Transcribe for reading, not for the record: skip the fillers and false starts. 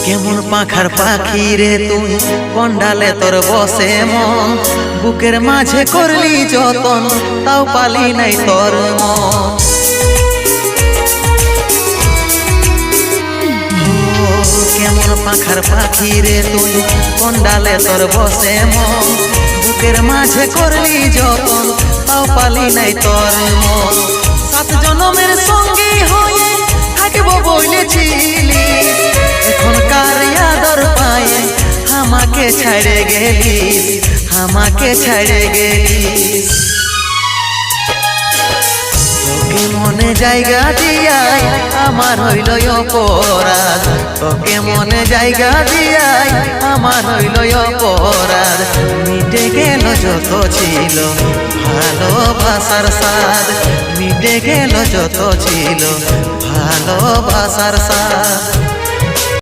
কেমন পাখার পাখি রে তুই, কন্ডালে তোর বসে মন, বুকের মাঝে করলি যতন, তাও পালি নাই তোর মন। কেমন পাখার পাখি রে তুই, কন্ডালে তোর বসে মন, বুকের মাঝে করলি যতন, তাও পালি নাই তোর মন। 7 জনমের সঙ্গী হয়ে থাকবো বলেছিলি, এখনকার আদর পায়ে আমাকে ছাড়ে গেলিস, আমাকে ছাড়ে গেলিস। তোকে মনে জায়গা দিয়াই আমার হইল অপরাধ, তোকে মনে জায়গা দিয়াই আমার হইল অপরাধ। মিটে গেল যত ছিল ভালোবাসার স্বাদ, মিটে গেল যত ছিল ভালোবাসার স্বাদ।